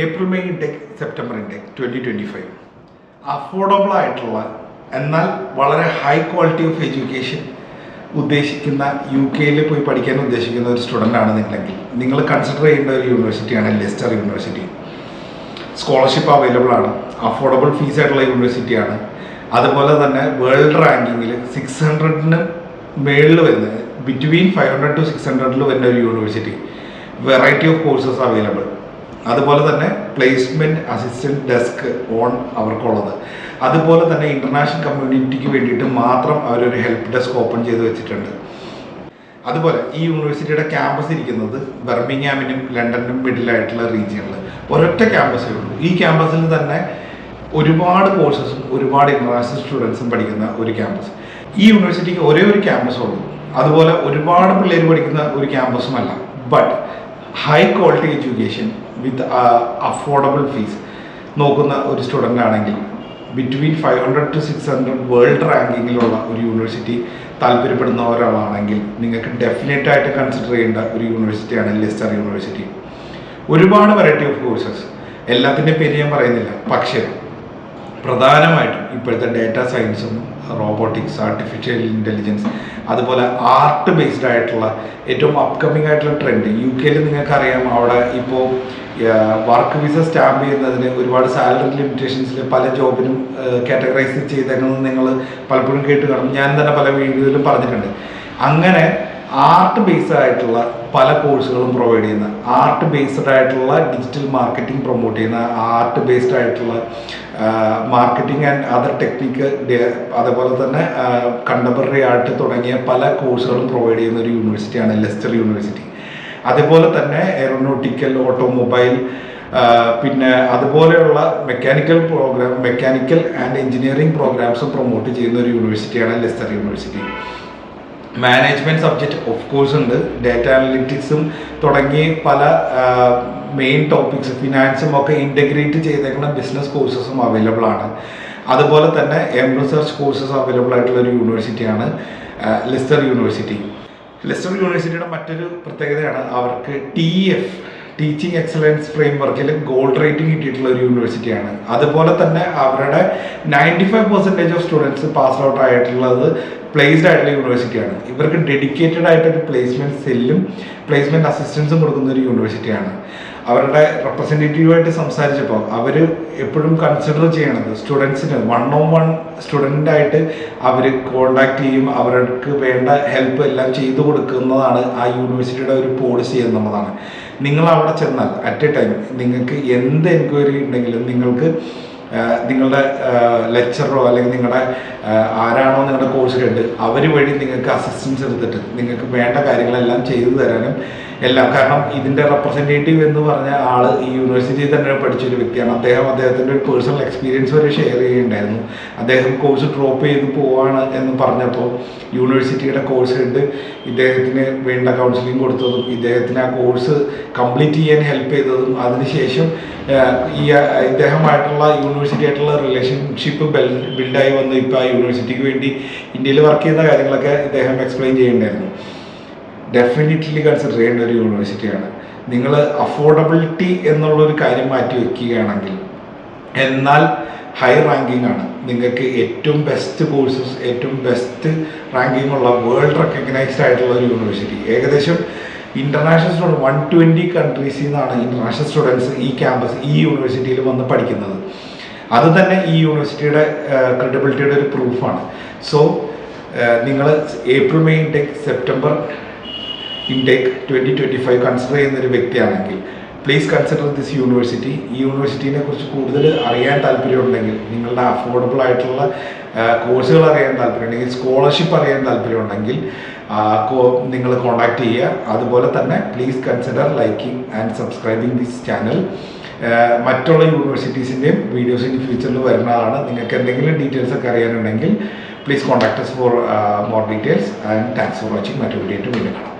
April May intake, September intake 2025 affordable ആയിട്ടുള്ള എന്നാൽ വളരെ ഹൈ ക്വാളിറ്റി ഓഫ് എഡ്യൂക്കേഷൻ ഉദ്ദേശിക്കുന്ന UK പോയി പഠിക്കാൻ ഉദ്ദേശിക്കുന്ന ഒരു സ്റ്റുഡൻ്റ് ആണ് നിങ്ങളെങ്കിൽ നിങ്ങൾ കൺസിഡർ ചെയ്യേണ്ട ഒരു യൂണിവേഴ്സിറ്റിയാണ് ലെസ്റ്റർ യൂണിവേഴ്സിറ്റി. സ്കോളർഷിപ്പ് അവൈലബിൾ ആണ്, അഫോർഡബിൾ ഫീസ് ആയിട്ടുള്ള യൂണിവേഴ്സിറ്റിയാണ്. അതുപോലെ തന്നെ വേൾഡ് റാങ്കിങ്ങിൽ 600-ന് മേളിൽ വരുന്ന ബിറ്റ്വീൻ 500 to 600 വരുന്ന ഒരു university. Variety of courses available. അതുപോലെ തന്നെ പ്ലേസ്മെൻറ്റ് അസിസ്റ്റൻറ്റ് ഡെസ്ക് ഓൺ അവർക്കുള്ളത്. അതുപോലെ തന്നെ ഇൻ്റർനാഷണൽ കമ്മ്യൂണിറ്റിക്ക് വേണ്ടിയിട്ട് മാത്രം അവരൊരു ഹെൽപ്പ് ഡെസ്ക് ഓപ്പൺ ചെയ്ത് വെച്ചിട്ടുണ്ട്. അതുപോലെ ഈ യൂണിവേഴ്സിറ്റിയുടെ ക്യാമ്പസ് ഇരിക്കുന്നത് ബർമിംഗ്ഹാമിനും ലണ്ടനും മിഡിലായിട്ടുള്ള റീജിയനിൽ ഒരൊറ്റ ക്യാമ്പസേ ഉള്ളൂ. ഈ ക്യാമ്പസിൽ തന്നെ ഒരുപാട് കോഴ്സസും ഒരുപാട് ഇൻ്റർനാഷണൽ സ്റ്റുഡൻസും പഠിക്കുന്ന ഒരു ക്യാമ്പസ്. ഈ യൂണിവേഴ്സിറ്റിക്ക് ഒരേ ഒരു ക്യാമ്പസ് ഉള്ളൂ. അതുപോലെ ഒരുപാട് പിള്ളേർ പഠിക്കുന്ന ഒരു ക്യാമ്പസുമല്ല. But high quality education with affordable fees നോക്കുന്ന ഒരു സ്റ്റുഡൻ്റ് ആണെങ്കിൽ ബിറ്റ്വീൻ 500 to 600 വേൾഡ് റാങ്കിങ്ങിലുള്ള ഒരു യൂണിവേഴ്സിറ്റി താല്പര്യപ്പെടുന്ന ഒരാളാണെങ്കിൽ നിങ്ങൾക്ക് ഡെഫിനറ്റായിട്ട് കൺസിഡർ ചെയ്യേണ്ട ഒരു യൂണിവേഴ്സിറ്റിയാണ് ലെസ്റ്റർ യൂണിവേഴ്സിറ്റി. ഒരുപാട് വെറൈറ്റി ഓഫ് കോഴ്സസ്, എല്ലാത്തിൻ്റെയും പേര് ഞാൻ പറയുന്നില്ല. പക്ഷേ പ്രധാനമായിട്ടും ഇപ്പോഴത്തെ ഡാറ്റാ സയൻസും റോബോട്ടിക്സ്, ആർട്ടിഫിഷ്യൽ ഇൻ്റലിജൻസ്, അതുപോലെ ആർട്ട് ബേസ്ഡ് ആയിട്ടുള്ള ഏറ്റവും അപ്കമ്മിങ് ആയിട്ടുള്ള ട്രെൻഡ് UK നിങ്ങൾക്കറിയാം. അവിടെ ഇപ്പോൾ വർക്ക് വിസ സ്റ്റാമ്പ് ചെയ്യുന്നതിന് ഒരുപാട് സാലറി ലിമിറ്റേഷൻസിൽ പല ജോബിനും കാറ്റഗറൈസ് ചെയ്തേക്കുന്നത് നിങ്ങൾ പലപ്പോഴും കേട്ട് കാണും. ഞാൻ തന്നെ പല വീഡിയോയിലും പറഞ്ഞിട്ടുണ്ട്. അങ്ങനെ ആർട്ട് ബേസ്ഡ് ആയിട്ടുള്ള പല കോഴ്സുകളും പ്രൊവൈഡ് ചെയ്യുന്ന, ആർട്ട് ബേസ്ഡ് ആയിട്ടുള്ള ഡിജിറ്റൽ മാർക്കറ്റിംഗ് പ്രൊമോട്ട് ചെയ്യുന്ന, ആർട്ട് ബേസ്ഡ് ആയിട്ടുള്ള മാർക്കറ്റിംഗ് ആൻഡ് അതർ ടെക്നിക്ക്, അതുപോലെ തന്നെ കണ്ടംപററി ആർട്ട് തുടങ്ങിയ പല കോഴ്സുകളും പ്രൊവൈഡ് ചെയ്യുന്ന ഒരു യൂണിവേഴ്സിറ്റിയാണ് ലെസ്റ്റർ യൂണിവേഴ്സിറ്റി. അതുപോലെ തന്നെ എയറോനോട്ടിക്കൽ, ഓട്ടോമൊബൈൽ, പിന്നെ അതുപോലെയുള്ള മെക്കാനിക്കൽ ആൻഡ് എഞ്ചിനീയറിംഗ് പ്രോഗ്രാംസും പ്രൊമോട്ട് ചെയ്യുന്ന ഒരു യൂണിവേഴ്സിറ്റിയാണ് Leicester university. Management subject of course ഉണ്ട്. ഡാറ്റ അനലിറ്റിക്സും തുടങ്ങി പല മെയിൻ ടോപ്പിക്സ്, ഫിനാൻസും ഒക്കെ ഇൻ്റഗ്രേറ്റ് ചെയ്തേക്കുന്ന ബിസിനസ് കോഴ്സസും അവൈലബിൾ ആണ്. അതുപോലെ തന്നെ റിസർച്ച് കോഴ്സസ് അവൈലബിൾ ആയിട്ടുള്ള ഒരു യൂണിവേഴ്സിറ്റിയാണ് ലെസ്റ്റർ യൂണിവേഴ്സിറ്റി. ലെസ്റ്റർ യൂണിവേഴ്സിറ്റിയുടെ മറ്റൊരു പ്രത്യേകതയാണ് അവർക്ക് TEF, ടീച്ചിങ് എക്സലൻസ് ഫ്രെയിംവർക്കിൽ ഗോൾഡ് റേറ്റിംഗ് കിട്ടിയിട്ടുള്ള ഒരു യൂണിവേഴ്സിറ്റിയാണ്. അതുപോലെ തന്നെ അവരുടെ 95% ഓഫ് സ്റ്റുഡൻസ് പാസ് ഔട്ട് ആയിട്ടുള്ളത് പ്ലേസ്ഡ് ആയിട്ടുള്ള യൂണിവേഴ്സിറ്റിയാണ്. ഇവർക്ക് ഡെഡിക്കേറ്റഡ് ആയിട്ടൊരു പ്ലേസ്മെൻറ്റ് സെല്ലും പ്ലേസ്മെൻറ്റ് അസിസ്റ്റൻസും കൊടുക്കുന്ന ഒരു യൂണിവേഴ്സിറ്റിയാണ്. അവരുടെ റെപ്രസെൻറ്റേറ്റീവായിട്ട് സംസാരിച്ചപ്പോൾ അവർ എപ്പോഴും കൺസിഡർ ചെയ്യണത് സ്റ്റുഡൻസിന് 1-on-1 സ്റ്റുഡൻ്റായിട്ട് അവർ കോണ്ടാക്ട് ചെയ്യും, അവർക്ക് വേണ്ട ഹെൽപ്പ് എല്ലാം ചെയ്തു കൊടുക്കുന്നതാണ് ആ യൂണിവേഴ്സിറ്റിയുടെ ഒരു പോളിസി എന്നുള്ളതാണ്. നിങ്ങൾ അവിടെ ചെന്നാൽ അറ്റ് എ ടൈം നിങ്ങൾക്ക് എന്ത് എൻക്വയറി ഉണ്ടെങ്കിലും നിങ്ങൾക്ക് നിങ്ങളുടെ ലെക്ചറോ അല്ലെങ്കിൽ നിങ്ങളുടെ ആരാണോ നിങ്ങളുടെ കോഴ്സ് ഹെഡ് അവർ വഴി നിങ്ങൾക്ക് അസിസ്റ്റൻസ് എടുത്തിട്ട് നിങ്ങൾക്ക് വേണ്ട കാര്യങ്ങളെല്ലാം ചെയ്തു തരാനും എല്ലാം. കാരണം ഇതിൻ്റെ റെപ്രസെൻറ്റേറ്റീവ് എന്ന് പറഞ്ഞ ആൾ ഈ യൂണിവേഴ്സിറ്റിയിൽ തന്നെ പഠിച്ചൊരു വ്യക്തിയാണ്. അദ്ദേഹത്തിൻ്റെ ഒരു പേഴ്സണൽ എക്സ്പീരിയൻസ് വരെ ഷെയർ ചെയ്യുന്നുണ്ടായിരുന്നു. അദ്ദേഹം കോഴ്സ് ഡ്രോപ്പ് ചെയ്ത് പോവാണ് എന്ന് പറഞ്ഞപ്പോൾ യൂണിവേഴ്സിറ്റിയുടെ കോഴ്സ് ഹെഡ് ഇദ്ദേഹത്തിന് വേണ്ട കൗൺസിലിംഗ് കൊടുത്തതും ഇദ്ദേഹത്തിന് ആ കോഴ്സ് കംപ്ലീറ്റ് ചെയ്യാൻ ഹെൽപ്പ് ചെയ്തതും അതിനുശേഷം ഈ ഇദ്ദേഹമായിട്ടുള്ള യൂണിവേഴ്സിറ്റി ആയിട്ടുള്ള റിലേഷൻഷിപ്പ് ബിൽഡായി വന്ന് ഇപ്പോൾ ആ യൂണിവേഴ്സിറ്റിക്ക് വേണ്ടി ഇന്ത്യയിൽ വർക്ക് ചെയ്യുന്ന കാര്യങ്ങളൊക്കെ ഇദ്ദേഹം എക്സ്പ്ലെയിൻ ചെയ്യുന്നുണ്ടായിരുന്നു. ഡെഫിനറ്റ്ലി കൺസിഡർ ചെയ്യേണ്ട ഒരു യൂണിവേഴ്സിറ്റിയാണ്. നിങ്ങൾ അഫോർഡബിലിറ്റി എന്നുള്ളൊരു കാര്യം മാറ്റി വയ്ക്കുകയാണെങ്കിൽ എന്നാൽ ഹൈ റാങ്കിങ് ആണ്. നിങ്ങൾക്ക് ഏറ്റവും ബെസ്റ്റ് കോഴ്സസ്, ഏറ്റവും ബെസ്റ്റ് റാങ്കിങ് ഉള്ള വേൾഡ് റെക്കഗ്നൈസ്ഡ് ആയിട്ടുള്ള ഒരു യൂണിവേഴ്സിറ്റി. ഏകദേശം ഇൻ്റർനാഷണൽ സ്റ്റുഡൻറ്റ് 120 കൺട്രീസിൽ നിന്നാണ് ഇൻ്റർനാഷണൽ സ്റ്റുഡൻസ് ഈ യൂണിവേഴ്സിറ്റിയിൽ വന്ന് പഠിക്കുന്നത്. അത് തന്നെ ഈ യൂണിവേഴ്സിറ്റിയുടെ ക്രെഡിബിലിറ്റിയുടെ ഒരു പ്രൂഫാണ്. സോ നിങ്ങൾ April May intake, September intake 2025 consider ചെയ്യുന്നൊരു വ്യക്തിയാണെങ്കിൽ പ്ലീസ് കൺസിഡർ ദിസ് യൂണിവേഴ്സിറ്റി. ഈ യൂണിവേഴ്സിറ്റിനെ കുറിച്ച് കൂടുതൽ അറിയാൻ താല്പര്യമുണ്ടെങ്കിൽ, നിങ്ങളുടെ അഫോർഡബിൾ ആയിട്ടുള്ള കോഴ്സുകൾ അറിയാൻ താല്പര്യമുണ്ടെങ്കിൽ, സ്കോളർഷിപ്പ് അറിയാൻ താല്പര്യമുണ്ടെങ്കിൽ നിങ്ങൾ കോൺടാക്ട് ചെയ്യുക. അതുപോലെ തന്നെ please consider liking and subscribing this channel. മറ്റുള്ള യൂണിവേഴ്സിറ്റീസിൻ്റെയും വീഡിയോസ് ഇൻ ഫ്യൂച്ചറിൽ വരുന്നതാണ്. നിങ്ങൾക്ക് എന്തെങ്കിലും ഡീറ്റെയിൽസ് ഒക്കെ അറിയാനുണ്ടെങ്കിൽ please contact us for more details. And thanks for watching. മറ്റു വീഡിയോ ആയിട്ട് വീണ്ടും കാണാം.